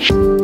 Boa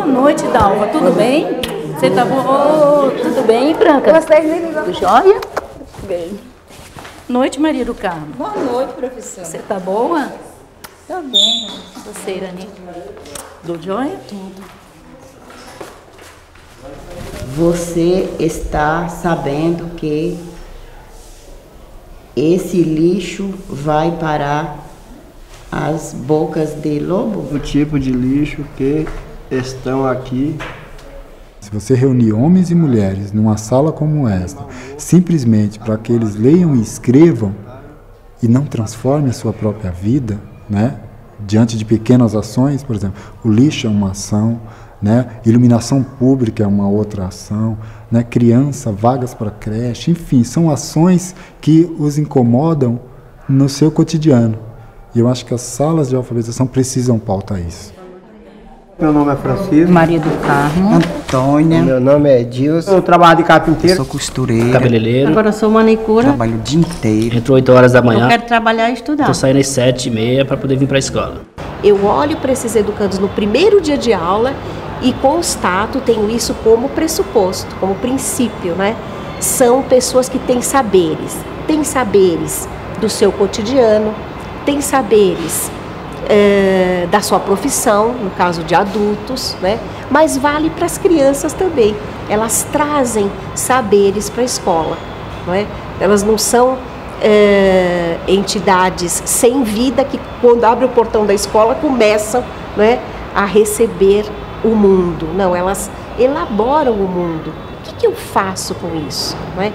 noite, Dalva. Tudo bem? Você tá boa? Tudo bem, Branca? Tudo jóia? Bem. Noite, Maria do Carmo. Boa noite, professora. Você tá boa? Tô bem. Você, Irani? Tudo jóia? Tudo. Você está sabendo que esse lixo vai parar as bocas de lobo? O tipo de lixo que estão aqui. Se você reunir homens e mulheres numa sala como esta, simplesmente para que eles leiam e escrevam e não transformem a sua própria vida, né? Diante de pequenas ações, por exemplo, o lixo é uma ação, né? Iluminação pública é uma outra ação, né? Criança, vagas para creche, enfim, são ações que os incomodam no seu cotidiano. E eu acho que as salas de alfabetização precisam pautar isso. Meu nome é Francisco. Maria do Carmo. Antônia. Meu nome é Edilson. Eu trabalho de carpinteiro. Sou costureira. Cabeleireiro. Agora eu sou manicura. Trabalho o dia inteiro. Entro 8 horas da manhã. Eu quero trabalhar e estudar. Tô saindo às 7h30 para poder vir para a escola. Eu olho para esses educandos no primeiro dia de aula e constato, tenho isso como pressuposto, como princípio, né? São pessoas que têm saberes do seu cotidiano, têm saberes da sua profissão, no caso de adultos, né? Mas vale para as crianças também. Elas trazem saberes para a escola, não é? Elas não são entidades sem vida que, quando abre o portão da escola, começam, não é, a receber o mundo. Não, elas elaboram o mundo. O que eu faço com isso? Não é?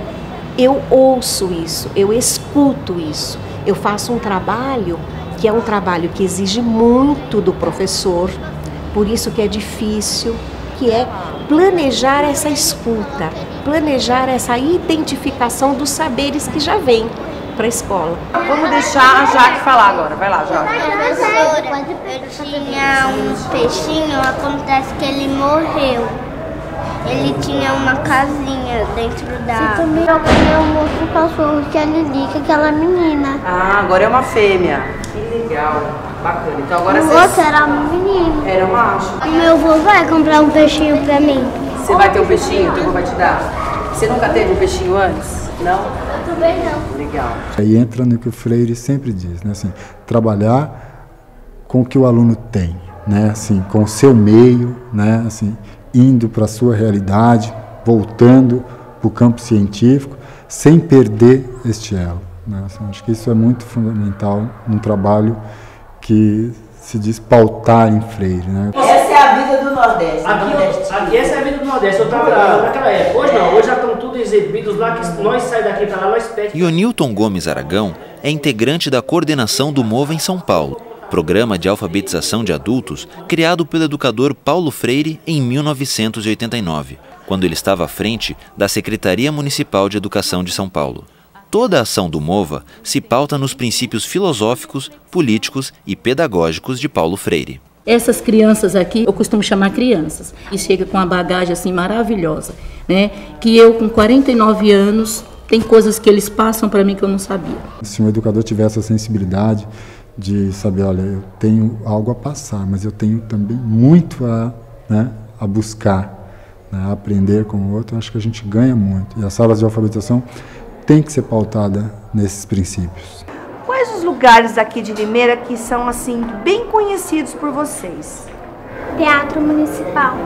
Eu ouço isso, eu escuto isso, eu faço um trabalho que é um trabalho que exige muito do professor, por isso que é difícil, que é planejar essa escuta, planejar essa identificação dos saberes que já vêm para a escola. Vamos deixar a Jaque falar agora. Vai lá, Jaque. Professora, eu tinha um peixinho, acontece que ele morreu. Ele tinha uma casinha dentro da água. Você também é um outro cachorro que é a Lilica, aquela menina. Ah, agora é uma fêmea. Que legal. Bacana. Então agora O outro era um menino. Era um macho. O meu avô vai comprar um peixinho pra mim. Você vai ter um peixinho? Teu avô vai te dar? Você nunca teve um peixinho antes? Não? Eu também não. Legal. Aí entra no que o Freire sempre diz, né? Assim, trabalhar com o que o aluno tem, né? Assim, com o seu meio, né? Assim, indo para a sua realidade, voltando para o campo científico, sem perder este elo, né? Assim, acho que isso é muito fundamental num trabalho que se diz pautar em Freire, né? Essa é a vida do Nordeste. Aqui essa é a vida do Nordeste. Eu trabalhava naquela época. Hoje não, hoje já estão tudo exibidos lá, que nós saímos daqui para lá, nós pedimos. Ionilton Gomes Aragão é integrante da coordenação do Mova em São Paulo, programa de alfabetização de adultos criado pelo educador Paulo Freire em 1989, quando ele estava à frente da Secretaria Municipal de Educação de São Paulo. Toda a ação do Mova se pauta nos princípios filosóficos, políticos e pedagógicos de Paulo Freire. Essas crianças aqui, eu costumo chamar crianças, e chega com uma bagagem assim maravilhosa, né? Que eu com 49 anos, tem coisas que eles passam para mim que eu não sabia. Se um educador tiver essa sensibilidade de saber, olha, eu tenho algo a passar, mas eu tenho também muito a buscar, né, a aprender com o outro, acho que a gente ganha muito. E as salas de alfabetização têm que ser pautada nesses princípios. Quais os lugares aqui de Limeira que são, assim, bem conhecidos por vocês? Teatro Municipal.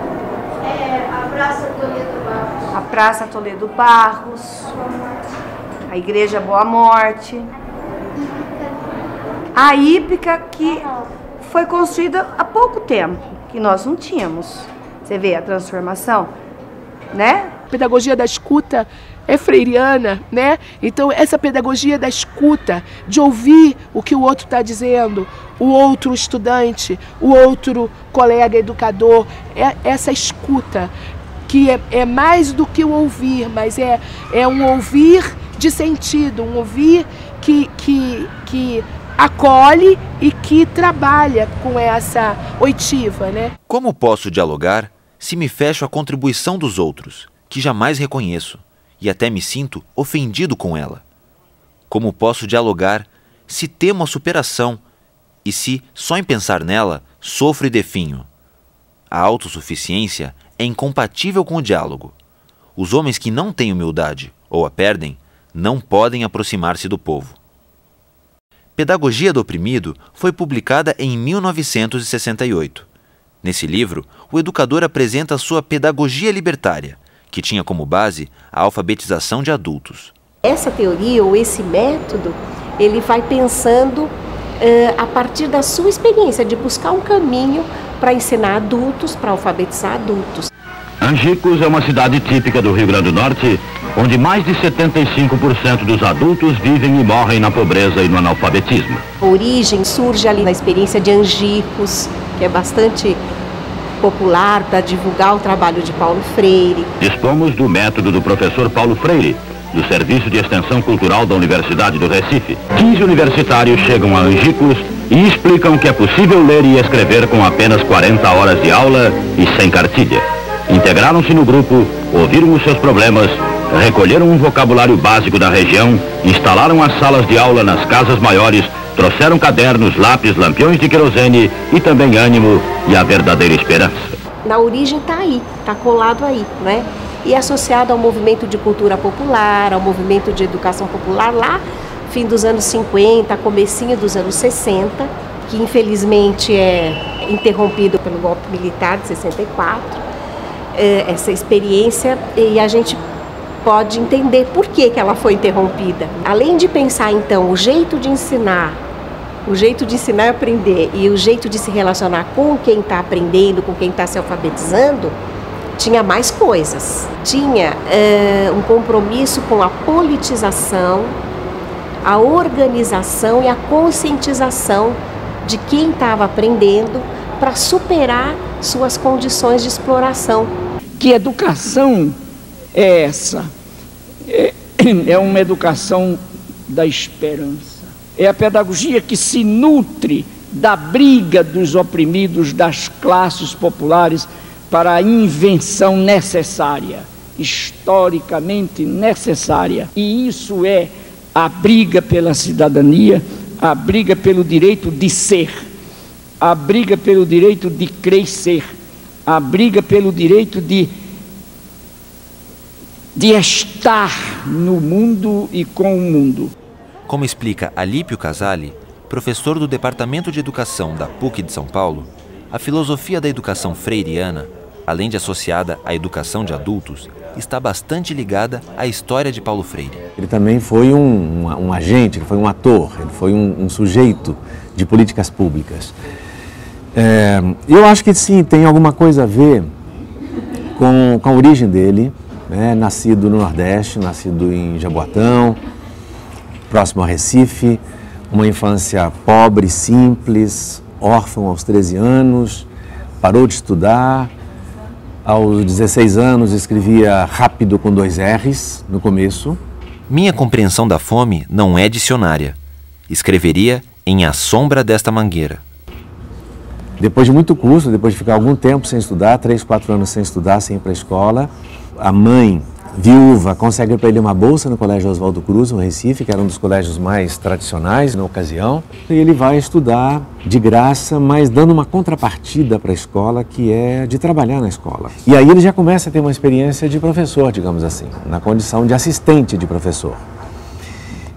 A Praça Toledo Barros. A Praça Toledo Barros. A Igreja Boa Morte. A Hípica, que foi construída há pouco tempo, que nós não tínhamos. Você vê a transformação, né? A pedagogia da escuta é freiriana, né? Então essa pedagogia da escuta, de ouvir o que o outro está dizendo, o outro estudante, o outro colega educador, essa escuta que é mais do que o ouvir, mas é um ouvir de sentido, um ouvir que acolhe e que trabalha com essa oitiva, né? Como posso dialogar se me fecho à contribuição dos outros, que jamais reconheço, e até me sinto ofendido com ela? Como posso dialogar se temo a superação e se, só em pensar nela, sofro e definho? A autossuficiência é incompatível com o diálogo. Os homens que não têm humildade, ou a perdem, não podem aproximar-se do povo. Pedagogia do Oprimido foi publicada em 1968. Nesse livro, o educador apresenta sua pedagogia libertária, que tinha como base a alfabetização de adultos. Essa teoria ou esse método, ele vai pensando a partir da sua experiência, de buscar um caminho para ensinar adultos, para alfabetizar adultos. Angicos é uma cidade típica do Rio Grande do Norte, onde mais de 75% dos adultos vivem e morrem na pobreza e no analfabetismo. A origem surge ali na experiência de Angicos, que é bastante popular para divulgar o trabalho de Paulo Freire. Dispomos do método do professor Paulo Freire, do Serviço de Extensão Cultural da Universidade do Recife. 15 universitários chegam a Angicos e explicam que é possível ler e escrever com apenas 40 horas de aula e sem cartilha. Integraram-se no grupo, ouviram os seus problemas, recolheram um vocabulário básico da região, instalaram as salas de aula nas casas maiores, trouxeram cadernos, lápis, lampiões de querosene e também ânimo e a verdadeira esperança. Na origem está aí, está colado aí, né? E associado ao movimento de cultura popular, ao movimento de educação popular lá, fim dos anos 50, comecinho dos anos 60, que infelizmente é interrompido pelo golpe militar de 64. Essa experiência, e a gente pode entender por que ela foi interrompida. Além de pensar, então, o jeito de ensinar e aprender e o jeito de se relacionar com quem está aprendendo, com quem está se alfabetizando, tinha mais coisas. Tinha um compromisso com a politização, a organização e a conscientização de quem estava aprendendo para superar suas condições de exploração. Que educação é essa? É uma educação da esperança. É a pedagogia que se nutre da briga dos oprimidos, das classes populares, para a invenção necessária, historicamente necessária. E isso é a briga pela cidadania, a briga pelo direito de ser, a briga pelo direito de crescer, a briga pelo direito de estar no mundo e com o mundo. Como explica Alípio Casale, professor do Departamento de Educação da PUC de São Paulo, a filosofia da educação freiriana, além de associada à educação de adultos, está bastante ligada à história de Paulo Freire. Ele também foi um agente, ele foi um ator, ele foi um sujeito de políticas públicas. Eu acho que sim, tem alguma coisa a ver com a origem dele, né? Nascido no Nordeste, nascido em Jaboatão, próximo a Recife, uma infância pobre, simples, órfão aos 13 anos, parou de estudar, aos 16 anos escrevia rápido com 2 R's no começo. Minha compreensão da fome não é dicionária. Escreveria em A Sombra desta Mangueira. Depois de muito curso, depois de ficar algum tempo sem estudar, 3, 4 anos sem estudar, sem ir para a escola, a mãe, viúva, consegue para ele uma bolsa no Colégio Oswaldo Cruz, no Recife, que era um dos colégios mais tradicionais na ocasião. E ele vai estudar de graça, mas dando uma contrapartida para a escola, que é de trabalhar na escola. E aí ele já começa a ter uma experiência de professor, digamos assim, na condição de assistente de professor.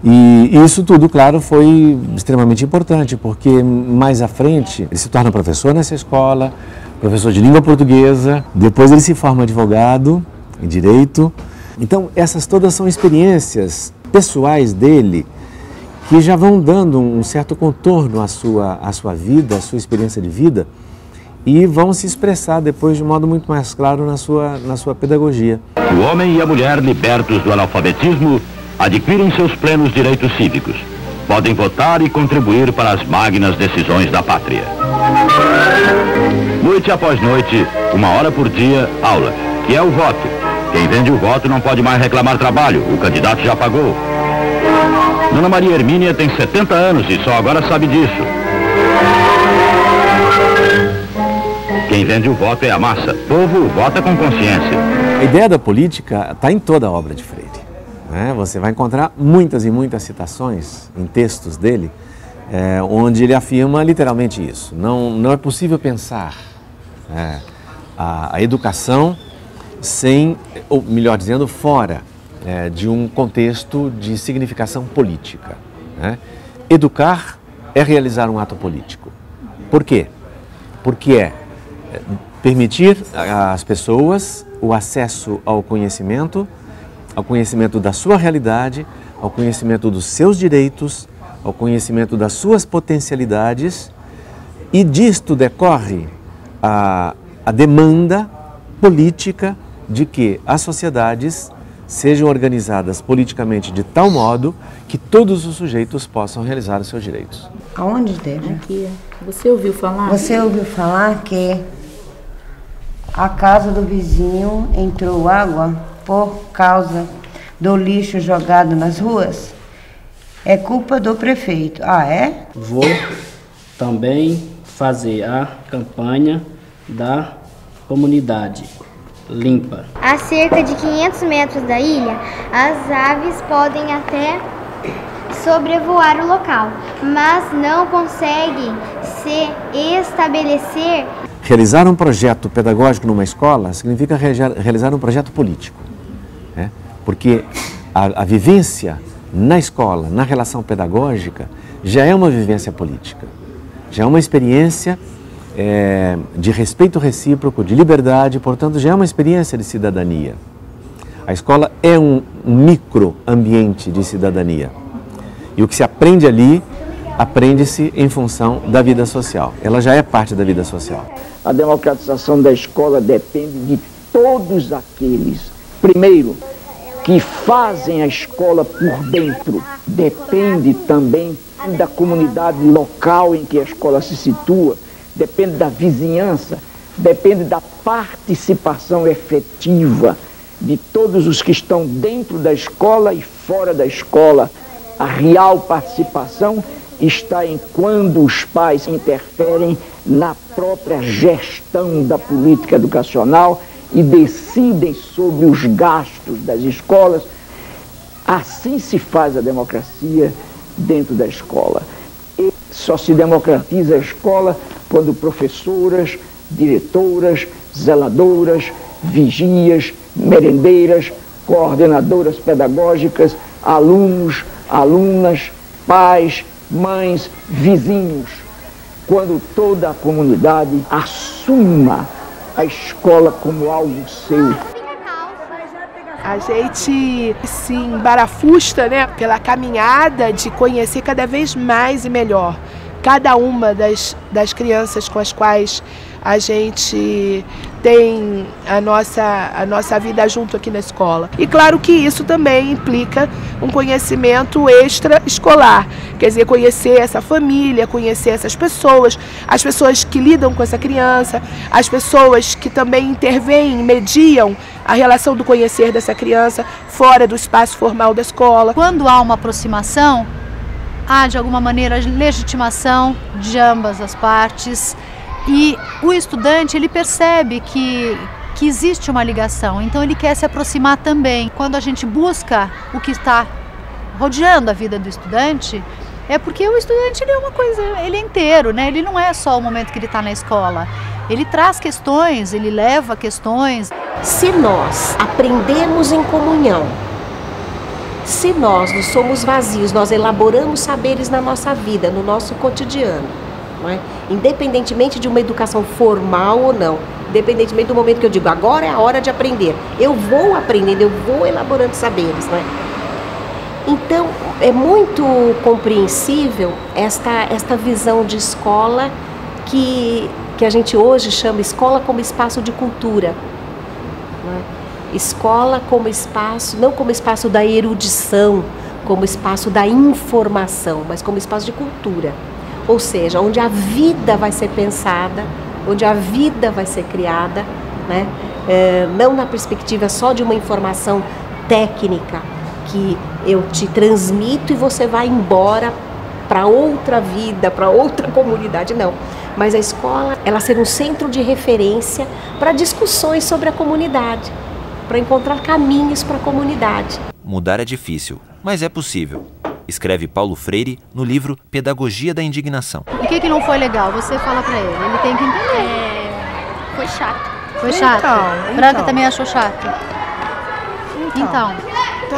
E isso tudo, claro, foi extremamente importante, porque mais à frente ele se torna professor nessa escola, professor de língua portuguesa, depois ele se forma advogado em direito. Então essas todas são experiências pessoais dele que já vão dando um certo contorno à sua vida, à sua experiência de vida, e vão se expressar depois de um modo muito mais claro na sua pedagogia. O homem e a mulher libertos do analfabetismo adquirem seus plenos direitos cívicos. Podem votar e contribuir para as magnas decisões da pátria. Noite após noite, 1 hora por dia, aula, que é o voto. Quem vende o voto não pode mais reclamar trabalho, o candidato já pagou. Dona Maria Hermínia tem 70 anos e só agora sabe disso. Quem vende o voto é a massa. O povo vota com consciência. A ideia da política está em toda a obra de Freire, né? Você vai encontrar muitas e muitas citações em textos dele, onde ele afirma literalmente isso. Não é possível pensar a educação sem, ou melhor dizendo, fora de um contexto de significação política, né? Educar é realizar um ato político. Por quê? Porque é permitir às pessoas o acesso ao conhecimento da sua realidade, ao conhecimento dos seus direitos, ao conhecimento das suas potencialidades, e disto decorre a demanda política de que as sociedades sejam organizadas politicamente de tal modo que todos os sujeitos possam realizar os seus direitos. Aonde, Débora? Aqui. Você ouviu falar? Você ouviu falar que a casa do vizinho entrou água por causa do lixo jogado nas ruas? É culpa do prefeito. Ah, é? Vou também fazer a campanha da comunidade limpa. A cerca de 500 metros da ilha, as aves podem até sobrevoar o local, mas não conseguem se estabelecer. Realizar um projeto pedagógico numa escola significa realizar um projeto político, né? Porque a vivência na escola, na relação pedagógica, já é uma vivência política, já é uma experiência de respeito recíproco, de liberdade, portanto já é uma experiência de cidadania. A escola é um microambiente de cidadania. E o que se aprende ali, aprende-se em função da vida social. Ela já é parte da vida social. A democratização da escola depende de todos aqueles, primeiro, que fazem a escola por dentro. Depende também da comunidade local em que a escola se situa, depende da vizinhança, depende da participação efetiva de todos os que estão dentro da escola e fora da escola. A real participação está em quando os pais interferem na própria gestão da política educacional e decidem sobre os gastos das escolas. Assim se faz a democracia dentro da escola. E só se democratiza a escola quando professoras, diretoras, zeladoras, vigias, merendeiras, coordenadoras pedagógicas, alunos, alunas, pais, mães, vizinhos, quando toda a comunidade assuma a escola como algo seu. A gente se embarafusta, né, pela caminhada de conhecer cada vez mais e melhor cada uma das crianças com as quais a gente tem a nossa vida junto aqui na escola. E claro que isso também implica um conhecimento extra-escolar, quer dizer, conhecer essa família, conhecer essas pessoas, as pessoas que lidam com essa criança, as pessoas que também intervêm, mediam a relação do conhecer dessa criança fora do espaço formal da escola. Quando há uma aproximação, há de alguma maneira legitimação de ambas as partes. E o estudante, ele percebe que existe uma ligação, então ele quer se aproximar também. Quando a gente busca o que está rodeando a vida do estudante, é porque o estudante ele é uma coisa, ele é inteiro, né? Ele não é só o momento que ele está na escola. Ele traz questões, ele leva questões. Se nós aprendemos em comunhão, se nós não somos vazios, nós elaboramos saberes na nossa vida, no nosso cotidiano, não é? Independentemente de uma educação formal ou não, independentemente do momento que eu digo, agora é a hora de aprender, eu vou aprendendo, eu vou elaborando saberes, não é? Então, é muito compreensível esta visão de escola que a gente hoje chama escola como espaço de cultura, não é? Escola como espaço, não como espaço da erudição, como espaço da informação, mas como espaço de cultura. Ou seja, onde a vida vai ser pensada, onde a vida vai ser criada, né? Não na perspectiva só de uma informação técnica que eu te transmito e você vai embora para outra vida, para outra comunidade, não. mas a escola, ela ser um centro de referência para discussões sobre a comunidade, para encontrar caminhos para a comunidade. Mudar é difícil, mas é possível. Escreve Paulo Freire no livro Pedagogia da Indignação. O que não foi legal? Você fala pra ele tem que entender. Foi chato. Foi chato? Então. Branca também achou chato? Então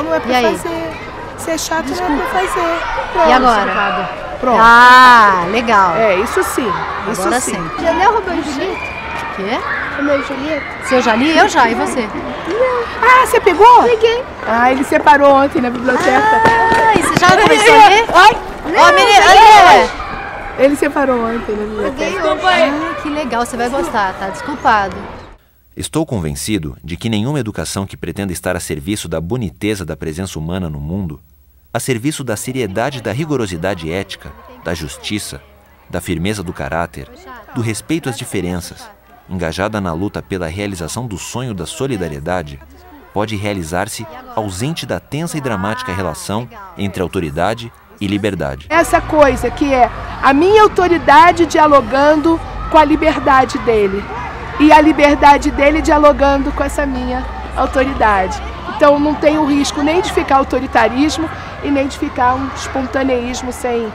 não é pra fazer. Se é chato, não é pra fazer. Pronto, e agora? Pronto. Ah, legal. Isso sim. Agora sim. Já leu Romeu e Julieta? O quê? Romeu e Julieta? Se eu já li? Eu já. E você? Não. Ah, você pegou? Peguei. Ah, ele separou ontem na biblioteca. Ah, e você já começou a ler? Ó, menina, ele separou ontem na biblioteca. Ah, que legal. Você vai gostar, tá? Desculpado. Estou convencido de que nenhuma educação que pretenda estar a serviço da boniteza da presença humana no mundo, a serviço da seriedade da rigorosidade ética, da justiça, da firmeza do caráter, do respeito às diferenças, engajada na luta pela realização do sonho da solidariedade, pode realizar-se ausente da tensa e dramática relação entre autoridade e liberdade. Essa coisa que é a minha autoridade dialogando com a liberdade dele e a liberdade dele dialogando com essa minha autoridade. Então não tem o risco nem de ficar autoritarismo e nem de ficar um espontaneísmo sem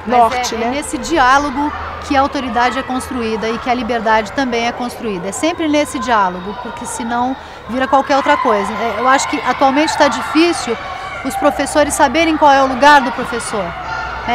norte, né? É nesse diálogo que a autoridade é construída e que a liberdade também é construída. É sempre nesse diálogo, porque senão vira qualquer outra coisa. Eu acho que atualmente está difícil os professores saberem qual é o lugar do professor.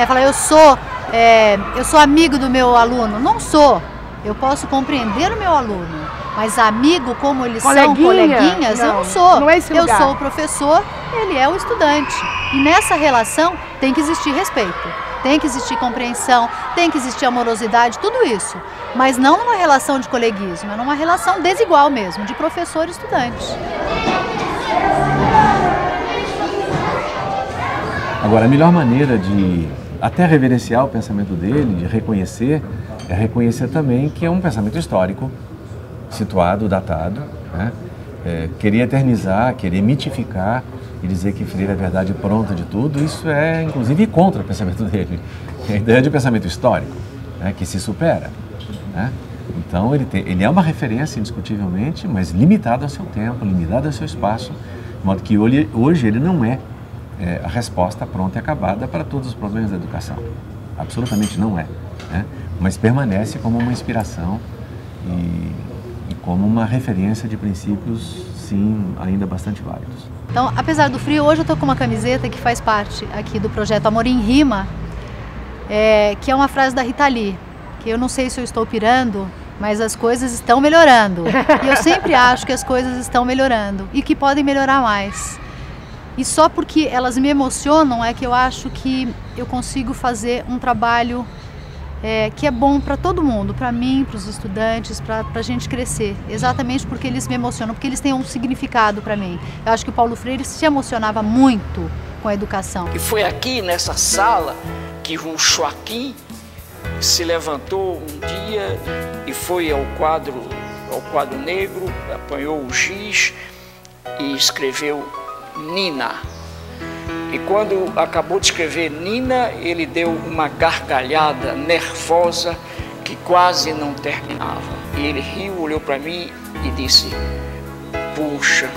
Falar, eu sou amigo do meu aluno. Não sou. Eu posso compreender o meu aluno, mas amigo como eles são, coleguinhas, eu não sou. Não é esse lugar. Eu sou o professor, ele é o estudante. E nessa relação tem que existir respeito, tem que existir compreensão, tem que existir amorosidade, tudo isso. Mas não numa relação de coleguismo, é numa relação desigual mesmo, de professor e estudante. Agora, a melhor maneira de até reverenciar o pensamento dele, de reconhecer, é reconhecer também que é um pensamento histórico, situado, datado, né? Querer eternizar, querer mitificar e dizer que Freire é a verdade pronta de tudo, isso é inclusive contra o pensamento dele. A ideia de pensamento histórico, né, que se supera, né? Então ele é uma referência indiscutivelmente, mas limitado ao seu tempo, limitado ao seu espaço, de modo que hoje ele não é a resposta pronta e acabada para todos os problemas da educação. Absolutamente não é, né? Mas permanece como uma inspiração e como uma referência de princípios, sim, ainda bastante válidos. Então, apesar do frio, hoje eu estou com uma camiseta que faz parte aqui do projeto Amor em Rima, que é uma frase da Rita Lee, que eu não sei se eu estou pirando, mas as coisas estão melhorando. E eu sempre acho que as coisas estão melhorando e que podem melhorar mais. E só porque elas me emocionam é que eu acho que eu consigo fazer um trabalho que é bom para todo mundo, para mim, para os estudantes, para a gente crescer. Exatamente porque eles me emocionam, porque eles têm um significado para mim. Eu acho que o Paulo Freire se emocionava muito com a educação. E foi aqui nessa sala que o Joaquim se levantou um dia e foi ao quadro negro, apanhou o giz e escreveu Nina. E quando acabou de escrever Nina, ele deu uma gargalhada nervosa que quase não terminava. E ele riu, olhou para mim e disse: puxa,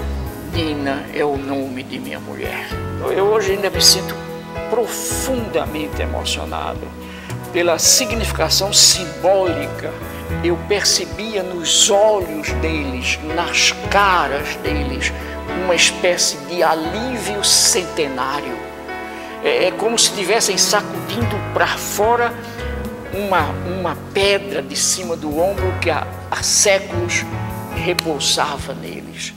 Nina é o nome de minha mulher. Eu hoje ainda me sinto profundamente emocionado pela significação simbólica. Eu percebia nos olhos deles, nas caras deles, uma espécie de alívio centenário. É como se estivessem sacudindo para fora uma pedra de cima do ombro que há séculos repousava neles.